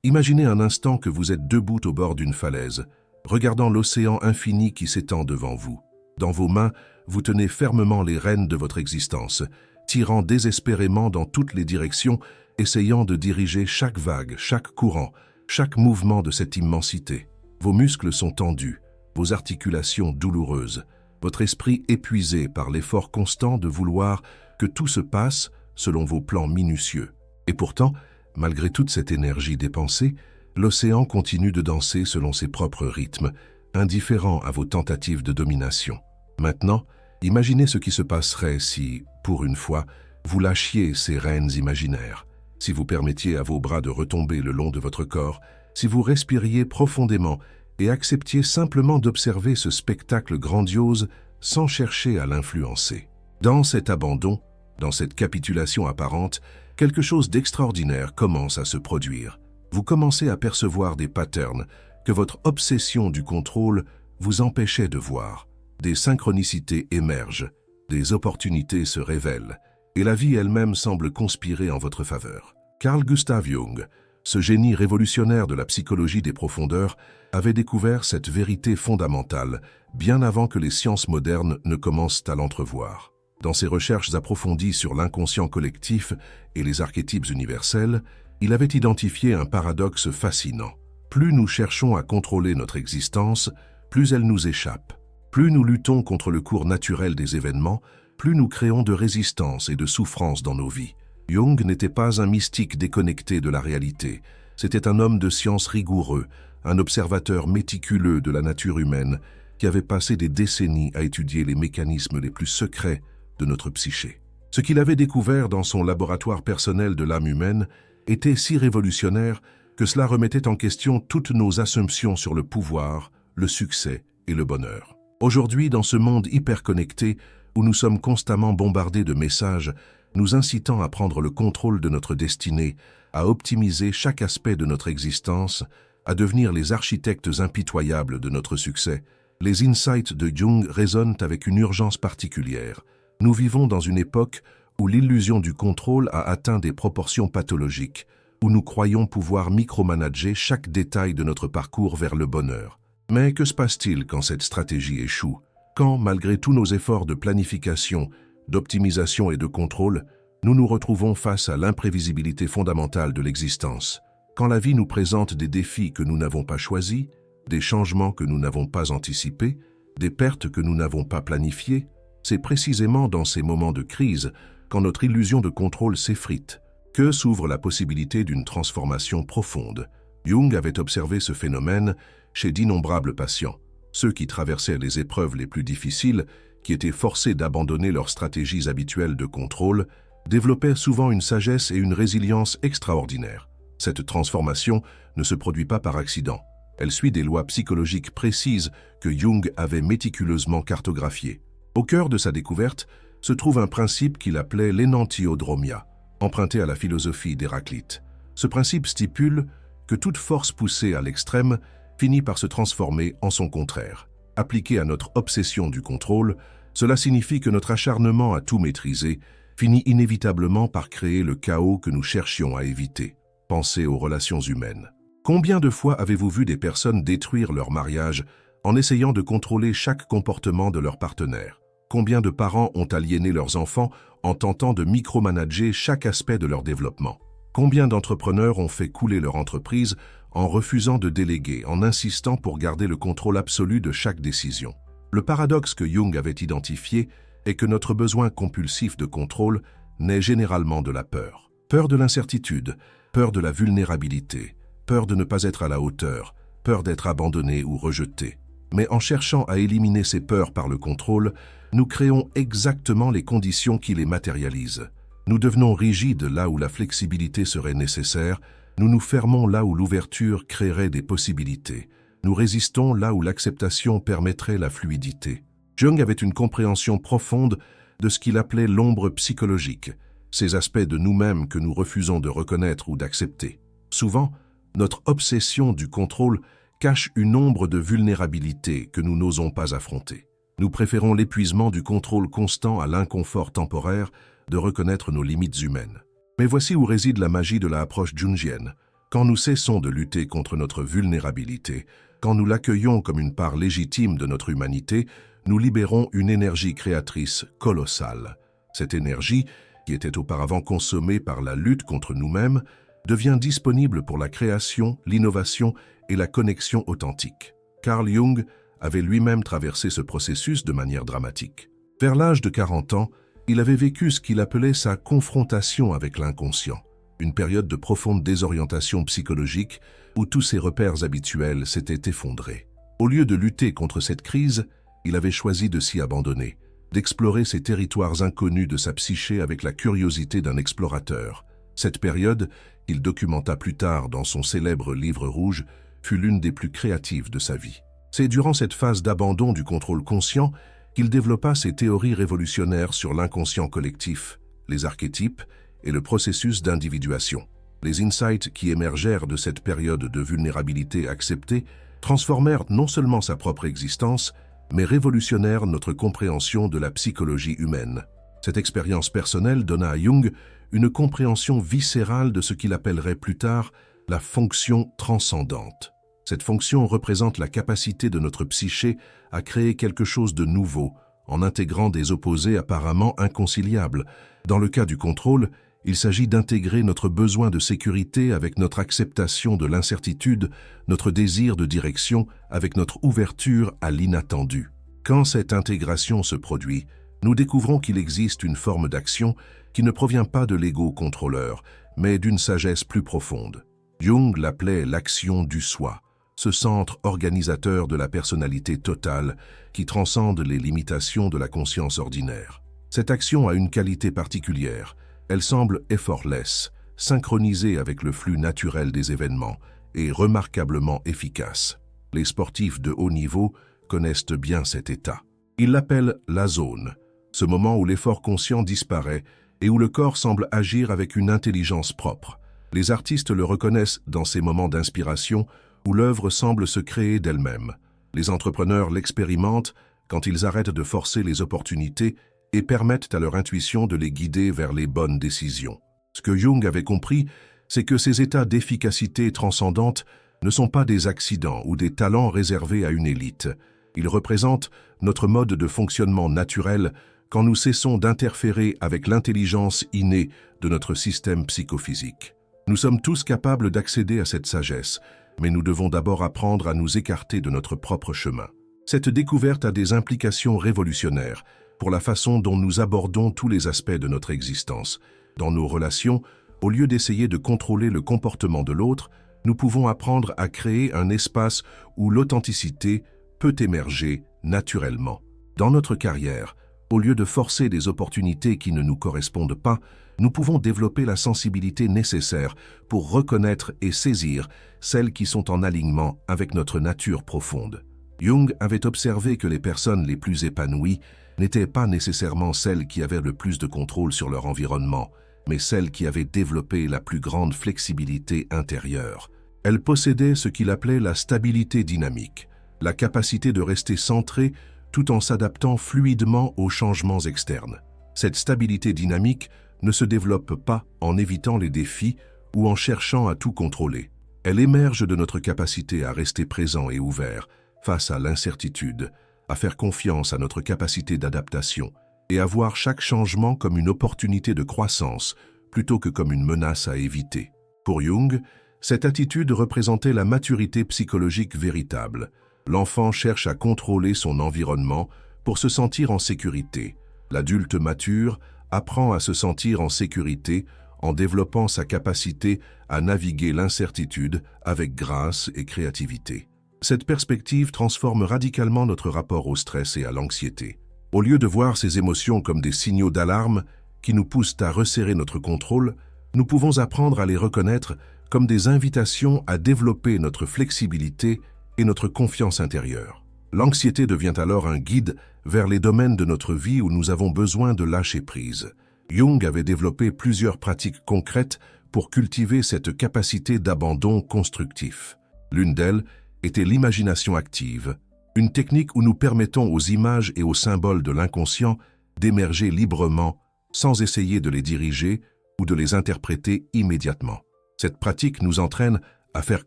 Imaginez un instant que vous êtes debout au bord d'une falaise, regardant l'océan infini qui s'étend devant vous. Dans vos mains, vous tenez fermement les rênes de votre existence, tirant désespérément dans toutes les directions, essayant de diriger chaque vague, chaque courant, chaque mouvement de cette immensité. Vos muscles sont tendus, vos articulations douloureuses, votre esprit épuisé par l'effort constant de vouloir que tout se passe selon vos plans minutieux. Et pourtant, malgré toute cette énergie dépensée, l'océan continue de danser selon ses propres rythmes, indifférent à vos tentatives de domination. Maintenant, imaginez ce qui se passerait si, pour une fois, vous lâchiez ces rênes imaginaires, si vous permettiez à vos bras de retomber le long de votre corps, si vous respiriez profondément et acceptiez simplement d'observer ce spectacle grandiose sans chercher à l'influencer. Dans cet abandon, dans cette capitulation apparente, quelque chose d'extraordinaire commence à se produire. Vous commencez à percevoir des patterns que votre obsession du contrôle vous empêchait de voir. Des synchronicités émergent, des opportunités se révèlent, et la vie elle-même semble conspirer en votre faveur. Carl Gustav Jung, ce génie révolutionnaire de la psychologie des profondeurs, avait découvert cette vérité fondamentale bien avant que les sciences modernes ne commencent à l'entrevoir. Dans ses recherches approfondies sur l'inconscient collectif et les archétypes universels, il avait identifié un paradoxe fascinant. Plus nous cherchons à contrôler notre existence, plus elle nous échappe. Plus nous luttons contre le cours naturel des événements, plus nous créons de résistance et de souffrance dans nos vies. Jung n'était pas un mystique déconnecté de la réalité. C'était un homme de science rigoureux, un observateur méticuleux de la nature humaine qui avait passé des décennies à étudier les mécanismes les plus secrets de notre psyché. Ce qu'il avait découvert dans son laboratoire personnel de l'âme humaine était si révolutionnaire que cela remettait en question toutes nos assumptions sur le pouvoir, le succès et le bonheur. Aujourd'hui, dans ce monde hyper-connecté où nous sommes constamment bombardés de messages nous incitant à prendre le contrôle de notre destinée, à optimiser chaque aspect de notre existence, à devenir les architectes impitoyables de notre succès, les insights de Jung résonnent avec une urgence particulière. Nous vivons dans une époque où l'illusion du contrôle a atteint des proportions pathologiques, où nous croyons pouvoir micromanager chaque détail de notre parcours vers le bonheur. Mais que se passe-t-il quand cette stratégie échoue? Quand, malgré tous nos efforts de planification, d'optimisation et de contrôle, nous nous retrouvons face à l'imprévisibilité fondamentale de l'existence? Quand la vie nous présente des défis que nous n'avons pas choisis, des changements que nous n'avons pas anticipés, des pertes que nous n'avons pas planifiées, c'est précisément dans ces moments de crise, quand notre illusion de contrôle s'effrite, que s'ouvre la possibilité d'une transformation profonde. Jung avait observé ce phénomène chez d'innombrables patients, ceux qui traversaient les épreuves les plus difficiles, qui étaient forcés d'abandonner leurs stratégies habituelles de contrôle, développaient souvent une sagesse et une résilience extraordinaires. Cette transformation ne se produit pas par accident. Elle suit des lois psychologiques précises que Jung avait méticuleusement cartographiées. Au cœur de sa découverte se trouve un principe qu'il appelait l'énantiodromia, emprunté à la philosophie d'Héraclite. Ce principe stipule que toute force poussée à l'extrême finit par se transformer en son contraire. Appliqué à notre obsession du contrôle, cela signifie que notre acharnement à tout maîtriser finit inévitablement par créer le chaos que nous cherchions à éviter. Pensez aux relations humaines. Combien de fois avez-vous vu des personnes détruire leur mariage en essayant de contrôler chaque comportement de leur partenaire? Combien de parents ont aliéné leurs enfants en tentant de micromanager chaque aspect de leur développement? Combien d'entrepreneurs ont fait couler leur entreprise en refusant de déléguer, en insistant pour garder le contrôle absolu de chaque décision? Le paradoxe que Jung avait identifié est que notre besoin compulsif de contrôle naît généralement de la peur. Peur de l'incertitude, peur de la vulnérabilité, peur de ne pas être à la hauteur, peur d'être abandonné ou rejeté. Mais en cherchant à éliminer ces peurs par le contrôle, nous créons exactement les conditions qui les matérialisent. Nous devenons rigides là où la flexibilité serait nécessaire, nous nous fermons là où l'ouverture créerait des possibilités, nous résistons là où l'acceptation permettrait la fluidité. Jung avait une compréhension profonde de ce qu'il appelait l'ombre psychologique, ces aspects de nous-mêmes que nous refusons de reconnaître ou d'accepter. Souvent, notre obsession du contrôle cache une ombre de vulnérabilité que nous n'osons pas affronter. Nous préférons l'épuisement du contrôle constant à l'inconfort temporaire de reconnaître nos limites humaines. Mais voici où réside la magie de l'approche jungienne. Quand nous cessons de lutter contre notre vulnérabilité, quand nous l'accueillons comme une part légitime de notre humanité, nous libérons une énergie créatrice colossale. Cette énergie, qui était auparavant consommée par la lutte contre nous-mêmes, devient disponible pour la création, l'innovation et la connexion authentique. Carl Jung avait lui-même traversé ce processus de manière dramatique. Vers l'âge de 40 ans, il avait vécu ce qu'il appelait sa confrontation avec l'inconscient, une période de profonde désorientation psychologique où tous ses repères habituels s'étaient effondrés. Au lieu de lutter contre cette crise, il avait choisi de s'y abandonner, d'explorer ces territoires inconnus de sa psyché avec la curiosité d'un explorateur. Cette période, qu'il documenta plus tard dans son célèbre livre rouge, fut l'une des plus créatives de sa vie. C'est durant cette phase d'abandon du contrôle conscient qu'il développa ses théories révolutionnaires sur l'inconscient collectif, les archétypes et le processus d'individuation. Les insights qui émergèrent de cette période de vulnérabilité acceptée transformèrent non seulement sa propre existence, mais révolutionnèrent notre compréhension de la psychologie humaine. Cette expérience personnelle donna à Jung une compréhension viscérale de ce qu'il appellerait plus tard la fonction transcendante. Cette fonction représente la capacité de notre psyché à créer quelque chose de nouveau, en intégrant des opposés apparemment inconciliables. Dans le cas du contrôle, il s'agit d'intégrer notre besoin de sécurité avec notre acceptation de l'incertitude, notre désir de direction avec notre ouverture à l'inattendu. Quand cette intégration se produit, nous découvrons qu'il existe une forme d'action qui ne provient pas de l'ego contrôleur, mais d'une sagesse plus profonde. Jung l'appelait l'action du soi, ce centre organisateur de la personnalité totale qui transcende les limitations de la conscience ordinaire. Cette action a une qualité particulière. Elle semble effortless, synchronisée avec le flux naturel des événements et remarquablement efficace. Les sportifs de haut niveau connaissent bien cet état. Ils l'appellent la zone, ce moment où l'effort conscient disparaît et où le corps semble agir avec une intelligence propre. Les artistes le reconnaissent dans ces moments d'inspiration où l'œuvre semble se créer d'elle-même. Les entrepreneurs l'expérimentent quand ils arrêtent de forcer les opportunités et permettent à leur intuition de les guider vers les bonnes décisions. Ce que Jung avait compris, c'est que ces états d'efficacité transcendante ne sont pas des accidents ou des talents réservés à une élite. Ils représentent notre mode de fonctionnement naturel quand nous cessons d'interférer avec l'intelligence innée de notre système psychophysique. Nous sommes tous capables d'accéder à cette sagesse, mais nous devons d'abord apprendre à nous écarter de notre propre chemin. Cette découverte a des implications révolutionnaires pour la façon dont nous abordons tous les aspects de notre existence. Dans nos relations, au lieu d'essayer de contrôler le comportement de l'autre, nous pouvons apprendre à créer un espace où l'authenticité peut émerger naturellement. Dans notre carrière, au lieu de forcer des opportunités qui ne nous correspondent pas, nous pouvons développer la sensibilité nécessaire pour reconnaître et saisir celles qui sont en alignement avec notre nature profonde. Jung avait observé que les personnes les plus épanouies n'étaient pas nécessairement celles qui avaient le plus de contrôle sur leur environnement, mais celles qui avaient développé la plus grande flexibilité intérieure. Elles possédaient ce qu'il appelait la stabilité dynamique, la capacité de rester centrées tout en s'adaptant fluidement aux changements externes. Cette stabilité dynamique ne se développe pas en évitant les défis ou en cherchant à tout contrôler. Elle émerge de notre capacité à rester présent et ouvert face à l'incertitude, à faire confiance à notre capacité d'adaptation et à voir chaque changement comme une opportunité de croissance plutôt que comme une menace à éviter. Pour Jung, cette attitude représentait la maturité psychologique véritable. L'enfant cherche à contrôler son environnement pour se sentir en sécurité. L'adulte mature apprend à se sentir en sécurité en développant sa capacité à naviguer l'incertitude avec grâce et créativité. Cette perspective transforme radicalement notre rapport au stress et à l'anxiété. Au lieu de voir ces émotions comme des signaux d'alarme qui nous poussent à resserrer notre contrôle, nous pouvons apprendre à les reconnaître comme des invitations à développer notre flexibilité et notre confiance intérieure. L'anxiété devient alors un guide vers les domaines de notre vie où nous avons besoin de lâcher prise. Jung avait développé plusieurs pratiques concrètes pour cultiver cette capacité d'abandon constructif. L'une d'elles était l'imagination active, une technique où nous permettons aux images et aux symboles de l'inconscient d'émerger librement sans essayer de les diriger ou de les interpréter immédiatement. Cette pratique nous entraîne à faire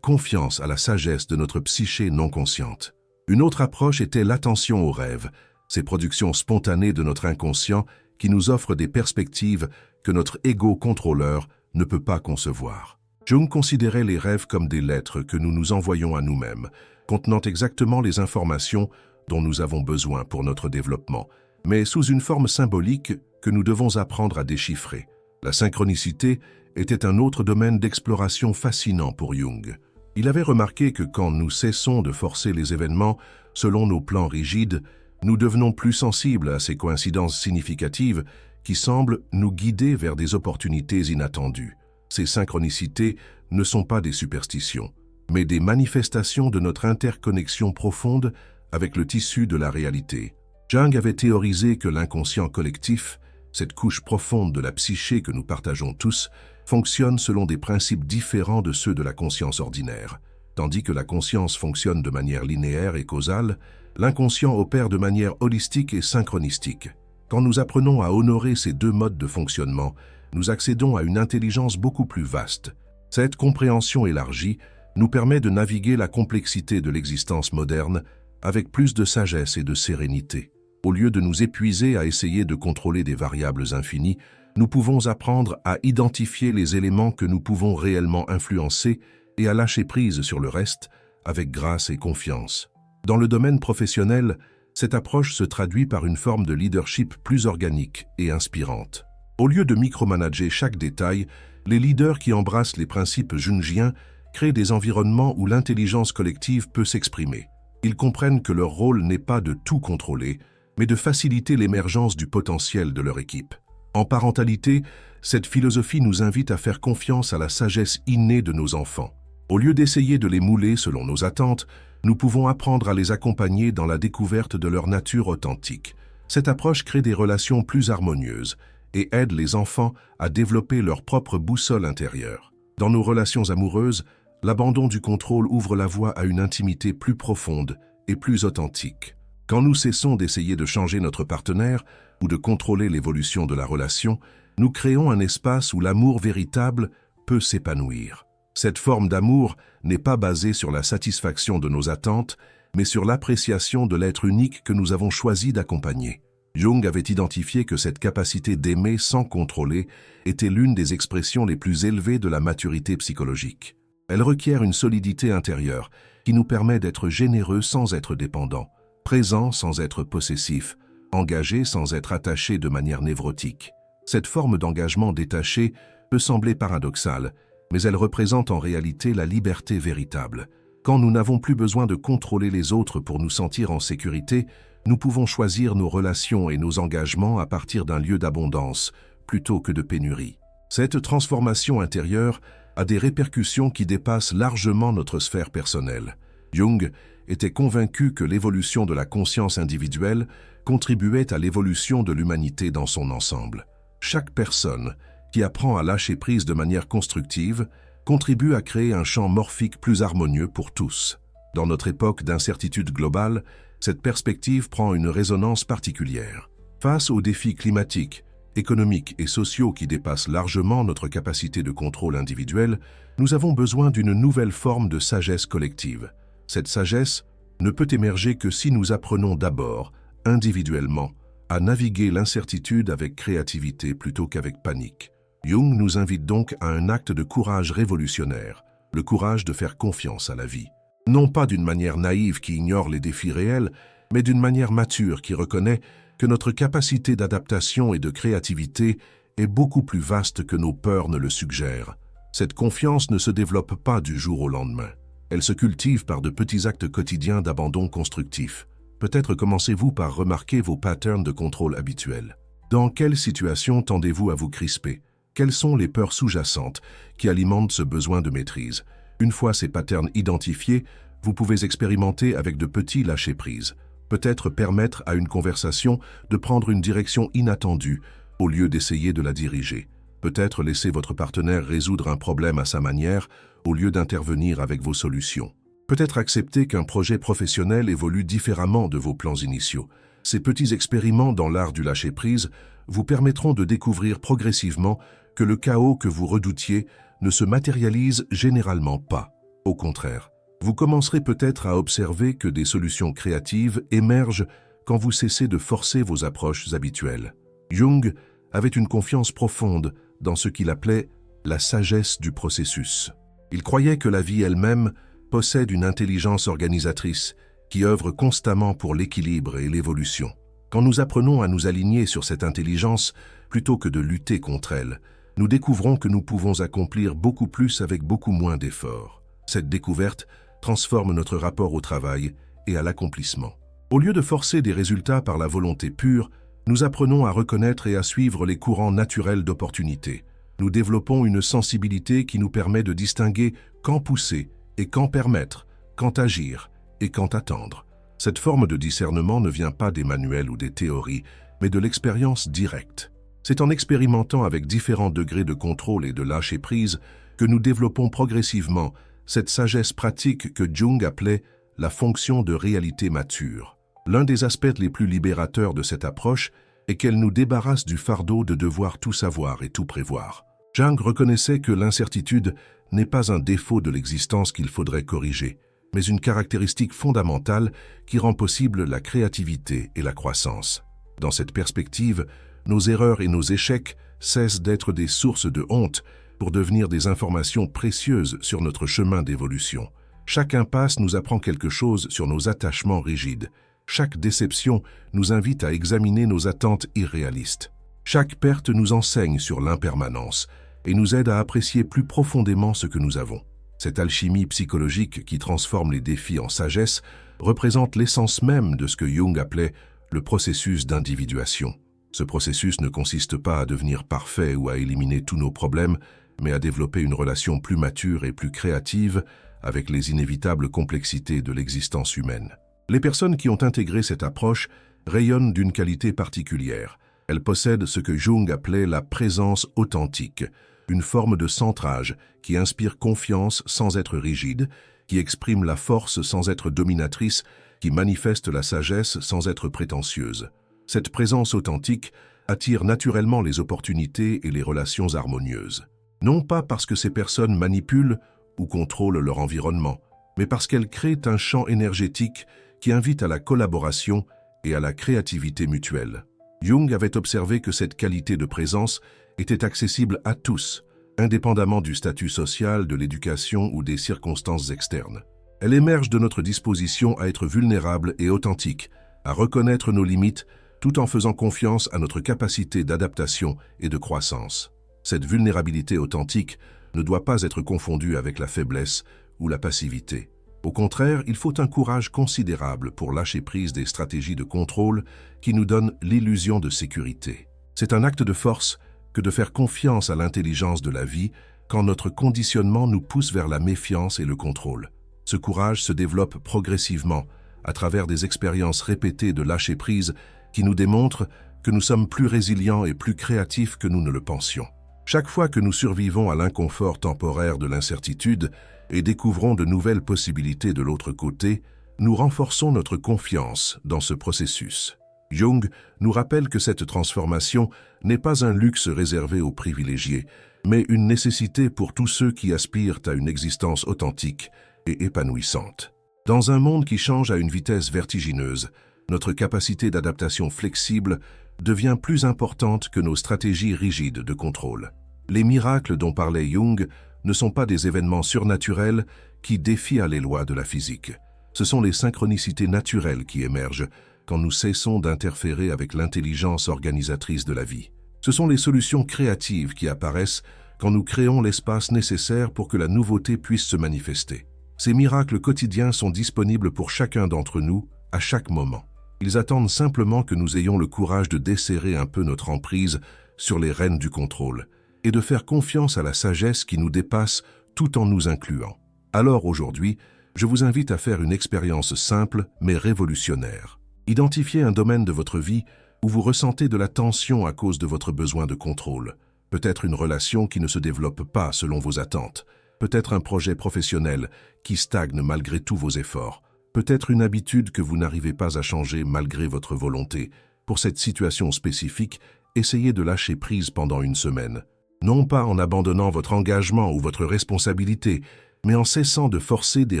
confiance à la sagesse de notre psyché non consciente. Une autre approche était l'attention aux rêves, ces productions spontanées de notre inconscient qui nous offrent des perspectives que notre ego contrôleur ne peut pas concevoir. Jung considérait les rêves comme des lettres que nous nous envoyons à nous-mêmes, contenant exactement les informations dont nous avons besoin pour notre développement, mais sous une forme symbolique que nous devons apprendre à déchiffrer. La synchronicité était un autre domaine d'exploration fascinant pour Jung. Il avait remarqué que quand nous cessons de forcer les événements selon nos plans rigides, nous devenons plus sensibles à ces coïncidences significatives qui semblent nous guider vers des opportunités inattendues. Ces synchronicités ne sont pas des superstitions, mais des manifestations de notre interconnexion profonde avec le tissu de la réalité. Jung avait théorisé que l'inconscient collectif, cette couche profonde de la psyché que nous partageons tous, fonctionne selon des principes différents de ceux de la conscience ordinaire. Tandis que la conscience fonctionne de manière linéaire et causale, l'inconscient opère de manière holistique et synchronistique. Quand nous apprenons à honorer ces deux modes de fonctionnement, nous accédons à une intelligence beaucoup plus vaste. Cette compréhension élargie nous permet de naviguer la complexité de l'existence moderne avec plus de sagesse et de sérénité. Au lieu de nous épuiser à essayer de contrôler des variables infinies, nous pouvons apprendre à identifier les éléments que nous pouvons réellement influencer et à lâcher prise sur le reste avec grâce et confiance. Dans le domaine professionnel, cette approche se traduit par une forme de leadership plus organique et inspirante. Au lieu de micromanager chaque détail, les leaders qui embrassent les principes jungiens créent des environnements où l'intelligence collective peut s'exprimer. Ils comprennent que leur rôle n'est pas de tout contrôler, mais de faciliter l'émergence du potentiel de leur équipe. En parentalité, cette philosophie nous invite à faire confiance à la sagesse innée de nos enfants. Au lieu d'essayer de les mouler selon nos attentes, nous pouvons apprendre à les accompagner dans la découverte de leur nature authentique. Cette approche crée des relations plus harmonieuses et aide les enfants à développer leur propre boussole intérieure. Dans nos relations amoureuses, l'abandon du contrôle ouvre la voie à une intimité plus profonde et plus authentique. Quand nous cessons d'essayer de changer notre partenaire ou de contrôler l'évolution de la relation, nous créons un espace où l'amour véritable peut s'épanouir. Cette forme d'amour n'est pas basée sur la satisfaction de nos attentes, mais sur l'appréciation de l'être unique que nous avons choisi d'accompagner. Jung avait identifié que cette capacité d'aimer sans contrôler était l'une des expressions les plus élevées de la maturité psychologique. Elle requiert une solidité intérieure qui nous permet d'être généreux sans être dépendant, présent sans être possessif, engagé sans être attaché de manière névrotique. Cette forme d'engagement détaché peut sembler paradoxale, mais elle représente en réalité la liberté véritable. Quand nous n'avons plus besoin de contrôler les autres pour nous sentir en sécurité, nous pouvons choisir nos relations et nos engagements à partir d'un lieu d'abondance, plutôt que de pénurie. Cette transformation intérieure a des répercussions qui dépassent largement notre sphère personnelle. Jung était convaincu que l'évolution de la conscience individuelle contribuait à l'évolution de l'humanité dans son ensemble. Chaque personne qui apprend à lâcher prise de manière constructive contribue à créer un champ morphique plus harmonieux pour tous. Dans notre époque d'incertitude globale, cette perspective prend une résonance particulière. Face aux défis climatiques, économiques et sociaux qui dépassent largement notre capacité de contrôle individuel, nous avons besoin d'une nouvelle forme de sagesse collective. Cette sagesse ne peut émerger que si nous apprenons d'abord, individuellement, à naviguer l'incertitude avec créativité plutôt qu'avec panique. Jung nous invite donc à un acte de courage révolutionnaire, le courage de faire confiance à la vie. Non pas d'une manière naïve qui ignore les défis réels, mais d'une manière mature qui reconnaît que notre capacité d'adaptation et de créativité est beaucoup plus vaste que nos peurs ne le suggèrent. Cette confiance ne se développe pas du jour au lendemain. Elle se cultive par de petits actes quotidiens d'abandon constructif. Peut-être commencez-vous par remarquer vos patterns de contrôle habituels. Dans quelle situation tendez-vous à vous crisper? Quelles sont les peurs sous-jacentes qui alimentent ce besoin de maîtrise? Une fois ces patterns identifiés, vous pouvez expérimenter avec de petits lâcher-prise. Peut-être permettre à une conversation de prendre une direction inattendue au lieu d'essayer de la diriger. Peut-être laisser votre partenaire résoudre un problème à sa manière au lieu d'intervenir avec vos solutions. Peut-être accepter qu'un projet professionnel évolue différemment de vos plans initiaux. Ces petits expériments dans l'art du lâcher-prise vous permettront de découvrir progressivement que le chaos que vous redoutiez ne se matérialise généralement pas. Au contraire, vous commencerez peut-être à observer que des solutions créatives émergent quand vous cessez de forcer vos approches habituelles. Jung avait une confiance profonde dans ce qu'il appelait la sagesse du processus. Il croyait que la vie elle-même possède une intelligence organisatrice qui œuvre constamment pour l'équilibre et l'évolution. Quand nous apprenons à nous aligner sur cette intelligence plutôt que de lutter contre elle, nous découvrons que nous pouvons accomplir beaucoup plus avec beaucoup moins d'efforts. Cette découverte transforme notre rapport au travail et à l'accomplissement. Au lieu de forcer des résultats par la volonté pure, nous apprenons à reconnaître et à suivre les courants naturels d'opportunité. Nous développons une sensibilité qui nous permet de distinguer quand pousser et quand permettre, quand agir et quand attendre. Cette forme de discernement ne vient pas des manuels ou des théories, mais de l'expérience directe. C'est en expérimentant avec différents degrés de contrôle et de lâcher-prise que nous développons progressivement cette sagesse pratique que Jung appelait la fonction de réalité mature. L'un des aspects les plus libérateurs de cette approche est qu'elle nous débarrasse du fardeau de devoir tout savoir et tout prévoir. Jung reconnaissait que l'incertitude n'est pas un défaut de l'existence qu'il faudrait corriger, mais une caractéristique fondamentale qui rend possible la créativité et la croissance. Dans cette perspective, nos erreurs et nos échecs cessent d'être des sources de honte pour devenir des informations précieuses sur notre chemin d'évolution. Chaque impasse nous apprend quelque chose sur nos attachements rigides. Chaque déception nous invite à examiner nos attentes irréalistes. Chaque perte nous enseigne sur l'impermanence et nous aide à apprécier plus profondément ce que nous avons. Cette alchimie psychologique qui transforme les défis en sagesse représente l'essence même de ce que Jung appelait le processus d'individuation. Ce processus ne consiste pas à devenir parfait ou à éliminer tous nos problèmes, mais à développer une relation plus mature et plus créative avec les inévitables complexités de l'existence humaine. Les personnes qui ont intégré cette approche rayonnent d'une qualité particulière. Elles possèdent ce que Jung appelait la présence authentique, une forme de centrage qui inspire confiance sans être rigide, qui exprime la force sans être dominatrice, qui manifeste la sagesse sans être prétentieuse. Cette présence authentique attire naturellement les opportunités et les relations harmonieuses. Non pas parce que ces personnes manipulent ou contrôlent leur environnement, mais parce qu'elles créent un champ énergétique qui invite à la collaboration et à la créativité mutuelle. Jung avait observé que cette qualité de présence était accessible à tous, indépendamment du statut social, de l'éducation ou des circonstances externes. Elle émerge de notre disposition à être vulnérable et authentique, à reconnaître nos limites, tout en faisant confiance à notre capacité d'adaptation et de croissance. Cette vulnérabilité authentique ne doit pas être confondue avec la faiblesse ou la passivité. Au contraire, il faut un courage considérable pour lâcher prise des stratégies de contrôle qui nous donnent l'illusion de sécurité. C'est un acte de force que de faire confiance à l'intelligence de la vie quand notre conditionnement nous pousse vers la méfiance et le contrôle. Ce courage se développe progressivement à travers des expériences répétées de lâcher prise qui nous démontrent que nous sommes plus résilients et plus créatifs que nous ne le pensions. Chaque fois que nous survivons à l'inconfort temporaire de l'incertitude et découvrons de nouvelles possibilités de l'autre côté, nous renforçons notre confiance dans ce processus. Jung nous rappelle que cette transformation n'est pas un luxe réservé aux privilégiés, mais une nécessité pour tous ceux qui aspirent à une existence authentique et épanouissante. Dans un monde qui change à une vitesse vertigineuse, notre capacité d'adaptation flexible devient plus importante que nos stratégies rigides de contrôle. Les miracles dont parlait Jung ne sont pas des événements surnaturels qui défient les lois de la physique. Ce sont les synchronicités naturelles qui émergent quand nous cessons d'interférer avec l'intelligence organisatrice de la vie. Ce sont les solutions créatives qui apparaissent quand nous créons l'espace nécessaire pour que la nouveauté puisse se manifester. Ces miracles quotidiens sont disponibles pour chacun d'entre nous, à chaque moment. Ils attendent simplement que nous ayons le courage de desserrer un peu notre emprise sur les rênes du contrôle et de faire confiance à la sagesse qui nous dépasse tout en nous incluant. Alors aujourd'hui, je vous invite à faire une expérience simple mais révolutionnaire. Identifiez un domaine de votre vie où vous ressentez de la tension à cause de votre besoin de contrôle. Peut-être une relation qui ne se développe pas selon vos attentes. Peut-être un projet professionnel qui stagne malgré tous vos efforts. Peut-être une habitude que vous n'arrivez pas à changer malgré votre volonté. Pour cette situation spécifique, essayez de lâcher prise pendant une semaine. non pas en abandonnant votre engagement ou votre responsabilité, mais en cessant de forcer des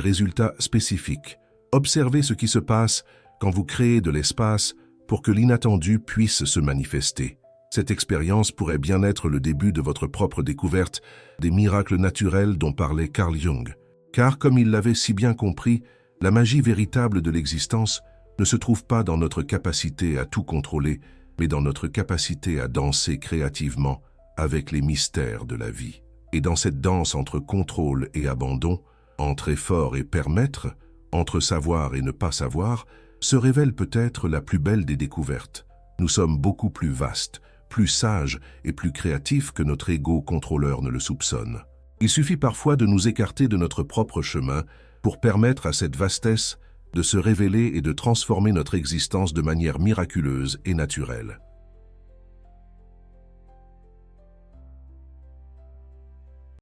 résultats spécifiques. Observez ce qui se passe quand vous créez de l'espace pour que l'inattendu puisse se manifester. Cette expérience pourrait bien être le début de votre propre découverte des miracles naturels dont parlait Carl Jung. Car, comme il l'avait si bien compris, la magie véritable de l'existence ne se trouve pas dans notre capacité à tout contrôler, mais dans notre capacité à danser créativement avec les mystères de la vie. Et dans cette danse entre contrôle et abandon, entre effort et permettre, entre savoir et ne pas savoir, se révèle peut-être la plus belle des découvertes. Nous sommes beaucoup plus vastes, plus sages et plus créatifs que notre ego contrôleur ne le soupçonne. Il suffit parfois de nous écarter de notre propre chemin pour permettre à cette vastesse de se révéler et de transformer notre existence de manière miraculeuse et naturelle.